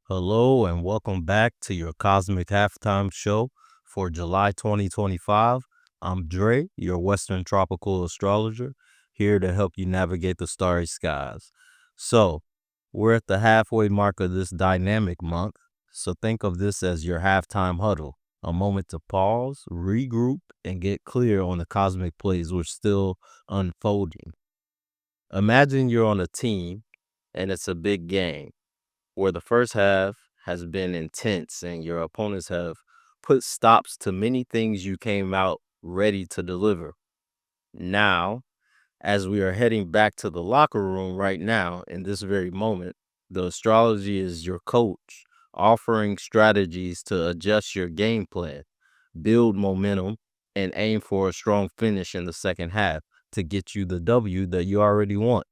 Hello and welcome back to your Cosmic Halftime Show for July 2025. I'm Dre, your Western Tropical Astrologer, here to help you navigate the starry skies. So, we're at the halfway mark of this dynamic month, so think of this as your halftime huddle, a moment to pause, regroup, and get clear on the cosmic plays we're still unfolding. Imagine you're on a team and it's a big game where the first half has been intense and your opponents have put stops to many things you came out ready to deliver. Now, as we are heading back to the locker room right now, in this very moment, the astrology is your coach, offering strategies to adjust your game plan, build momentum, and aim for a strong finish in the second half to get you the W that you already want.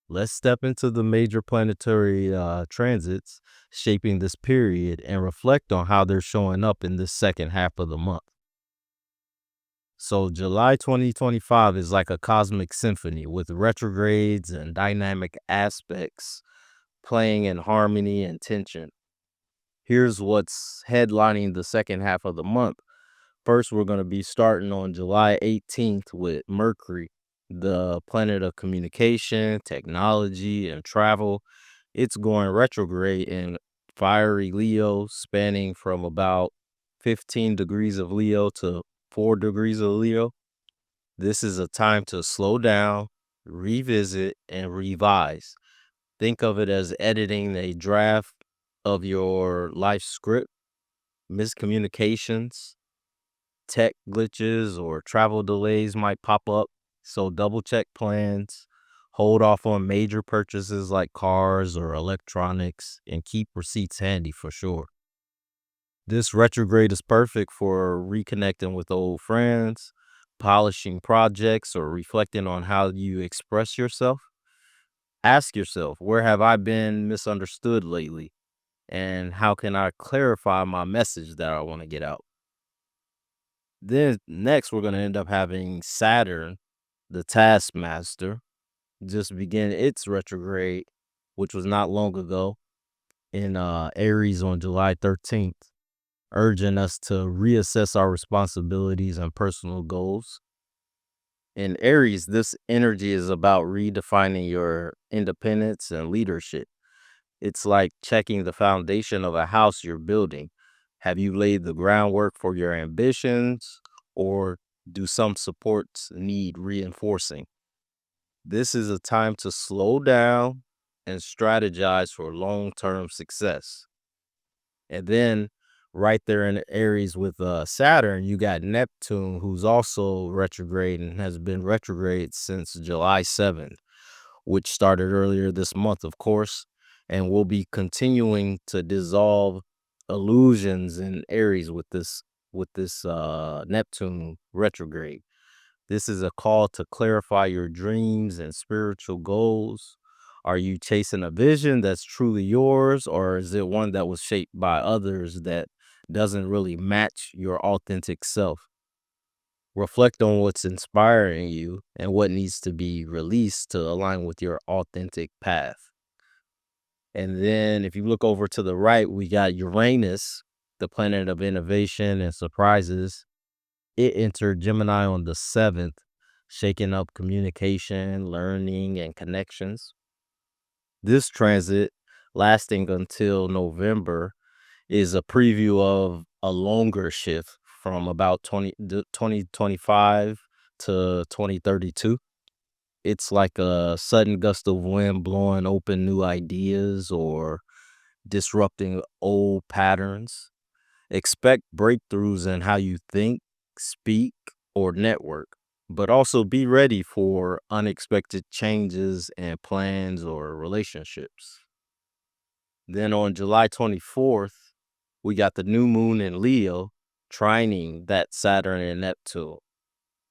Let's step into the major planetary transits shaping this period and reflect on how they're showing up in this second half of the month. So, July 2025 is like a cosmic symphony with retrogrades and dynamic aspects playing in harmony and tension. Here's what's headlining the second half of the month. First, we're going to be starting on July 18th with Mercury, the planet of communication, technology, and travel. It's going retrograde in fiery Leo, spanning from about 15 degrees of Leo to 4 degrees of Leo. This is a time to slow down, revisit, and revise. Think of it as editing a draft of your life script. Miscommunications, tech glitches, or travel delays might pop up. So double check plans, hold off on major purchases like cars or electronics, and keep receipts handy for sure. This retrograde is perfect for reconnecting with old friends, polishing projects, or reflecting on how you express yourself. Ask yourself, where have I been misunderstood lately? And how can I clarify my message that I want to get out? Then next, we're going to end up having Saturn, the taskmaster, just begin its retrograde, which was not long ago in Aries on July 13th, urging us to reassess our responsibilities and personal goals. In Aries, this energy is about redefining your independence and leadership. It's like checking the foundation of a house you're building. Have you laid the groundwork for your ambitions, or do some supports need reinforcing? This is a time to slow down and strategize for long term success. And then, right there in Aries with Saturn, you got Neptune, who's also retrograde and has been retrograde since July 7th, which started earlier this month, of course, and will be continuing to dissolve illusions in Aries with this Neptune retrograde. This is a call to clarify your dreams and spiritual goals. Are you chasing a vision that's truly yours, or is it one that was shaped by others that doesn't really match your authentic self? Reflect on what's inspiring you and what needs to be released to align with your authentic path. And then if you look over to the right, we got Uranus, the planet of innovation and surprises. It entered Gemini on the 7th, shaking up communication, learning, and connections. This transit, lasting until November, is a preview of a longer shift from about 2025 to 2032. It's like a sudden gust of wind blowing open new ideas or disrupting old patterns. Expect breakthroughs in how you think, speak, or network, but also be ready for unexpected changes in plans or relationships. Then on July 24th, we got the new moon in Leo trining that Saturn and Neptune,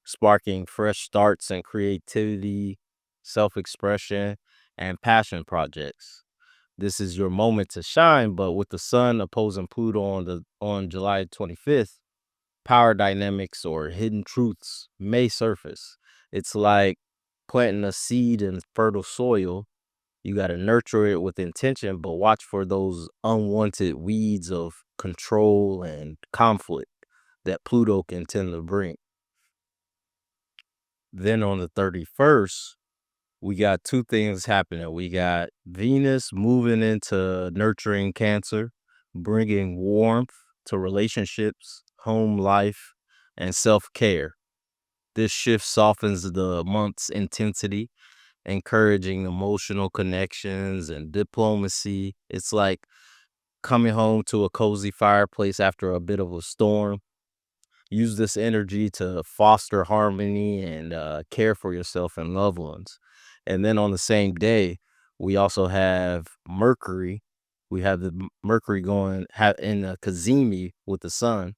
sparking fresh starts and creativity, self expression, and passion projects. This is your moment to shine, but with the sun opposing Pluto on July 25th, power dynamics or hidden truths may surface. It's like planting a seed in fertile soil. You got to nurture it with intention, but watch for those unwanted weeds of control and conflict that Pluto can tend to bring. Then on the 31st, we got two things happening. We got Venus moving into nurturing Cancer, bringing warmth to relationships, home life, and self care. This shift softens the month's intensity, encouraging emotional connections and diplomacy. It's like coming home to a cozy fireplace after a bit of a storm. Use this energy to foster harmony and care for yourself and loved ones. And then on the same day, we also have Mercury. We have the Mercury going in a Kazemi with the sun.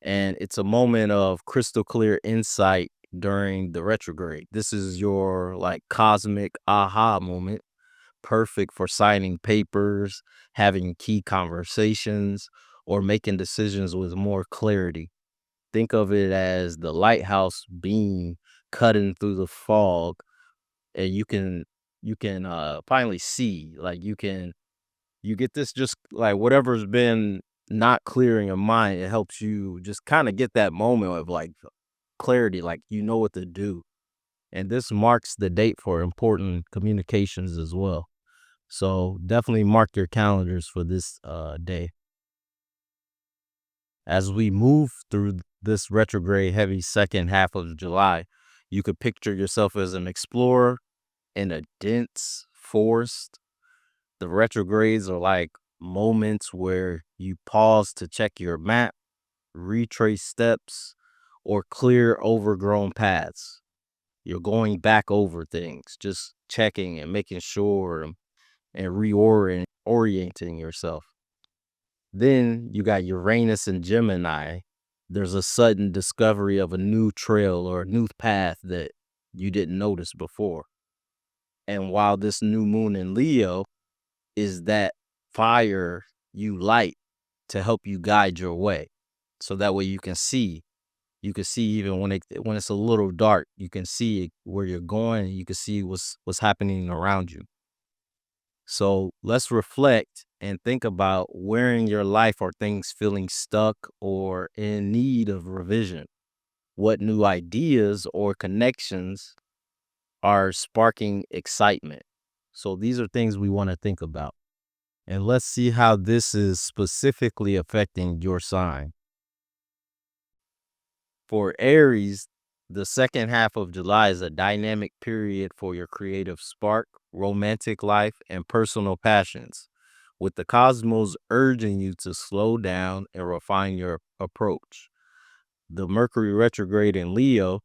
And it's a moment of crystal clear insight during the retrograde. This is your like cosmic aha moment, perfect for signing papers, having key conversations, or making decisions with more clarity. Think of it as the lighthouse beam cutting through the fog, and you can finally see, like, you get this, just like whatever's been not clear in your mind, it helps you just kind of get that moment of like clarity, like you know what to do. And this marks the date for important communications as well. So definitely mark your calendars for this day. As we move through this retrograde heavy second half of July, you could picture yourself as an explorer in a dense forest. The retrogrades are like moments where you pause to check your map, retrace steps, or clear overgrown paths. You're going back over things, just checking and making sure and reorienting yourself. Then you got Uranus and Gemini. There's a sudden discovery of a new trail or a new path that you didn't notice before. And while this new moon in Leo is that fire you light to help you guide your way. So that way you can see. You can see even when it's a little dark, you can see where you're going, and you can see what's happening around you. So let's reflect and think about where in your life are things feeling stuck or in need of revision. What new ideas or connections are sparking excitement? So these are things we want to think about. And let's see how this is specifically affecting your sign. For Aries, the second half of July is a dynamic period for your creative spark, romantic life, and personal passions, with the cosmos urging you to slow down and refine your approach. The Mercury retrograde in Leo,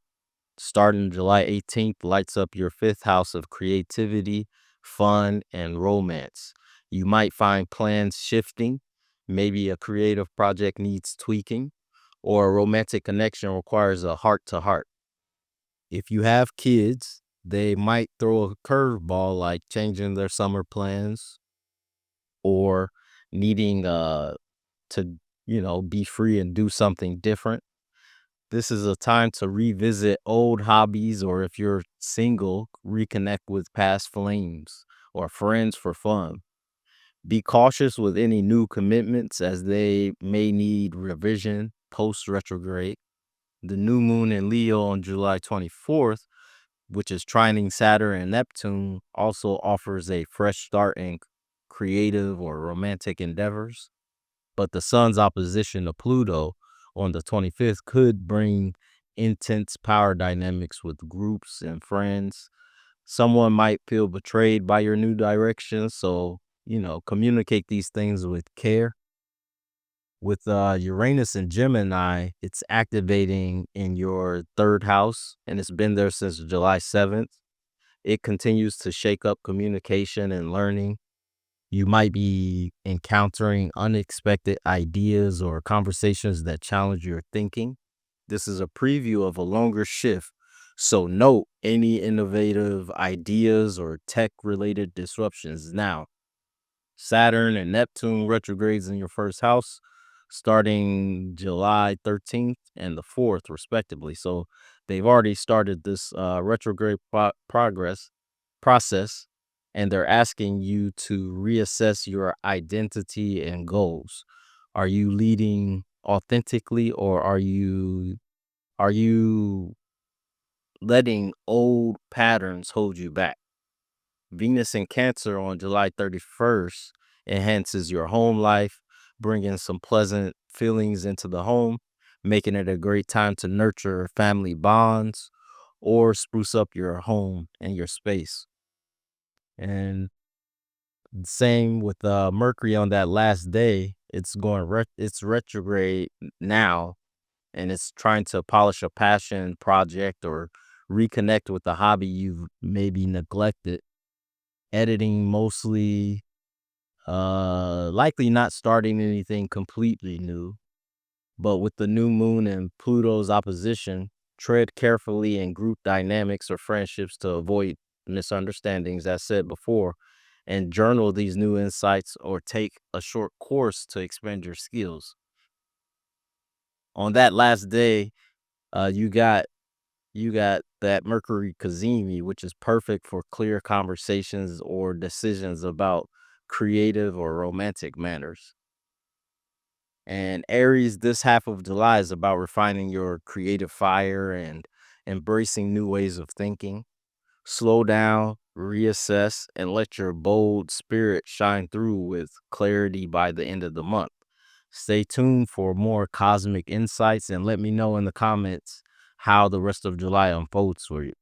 starting July 18th, lights up your fifth house of creativity, fun, and romance. You might find plans shifting. Maybe a creative project needs tweaking, or a romantic connection requires a heart to heart. If you have kids, they might throw a curveball like changing their summer plans or needing to be free and do something different. This is a time to revisit old hobbies, or if you're single, reconnect with past flames or friends for fun. Be cautious with any new commitments as they may need revision post retrograde. The new moon in Leo on July 24th, which is trining Saturn and Neptune, also offers a fresh start in creative or romantic endeavors. But the sun's opposition to Pluto on the 25th could bring intense power dynamics with groups and friends. Someone might feel betrayed by your new direction. So, communicate these things with care. With Uranus and Gemini, it's activating in your third house, and it's been there since July 7th. It continues to shake up communication and learning. You might be encountering unexpected ideas or conversations that challenge your thinking. This is a preview of a longer shift. So note any innovative ideas or tech related disruptions now. Saturn and Neptune retrogrades in your first house starting July 13th and the 4th, respectively. So they've already started this retrograde progress process. and they're asking you to reassess your identity and goals. Are you leading authentically, or are you letting old patterns hold you back? Venus in Cancer on July 31st enhances your home life, bringing some pleasant feelings into the home, making it a great time to nurture family bonds or spruce up your home and your space. And same with Mercury on that last day. It's retrograde now, and it's trying to polish a passion project or reconnect with the hobby you've maybe neglected. Editing mostly, likely not starting anything completely new. But with the new moon and Pluto's opposition, tread carefully in group dynamics or friendships to avoid misunderstandings, as said before, and journal these new insights or take a short course to expand your skills. On that last day, you got that Mercury Kazemi, which is perfect for clear conversations or decisions about creative or romantic matters. And Aries, this half of July is about refining your creative fire and embracing new ways of thinking. Slow down, reassess, and let your bold spirit shine through with clarity by the end of the month. Stay tuned for more cosmic insights and let me know in the comments how the rest of July unfolds for you.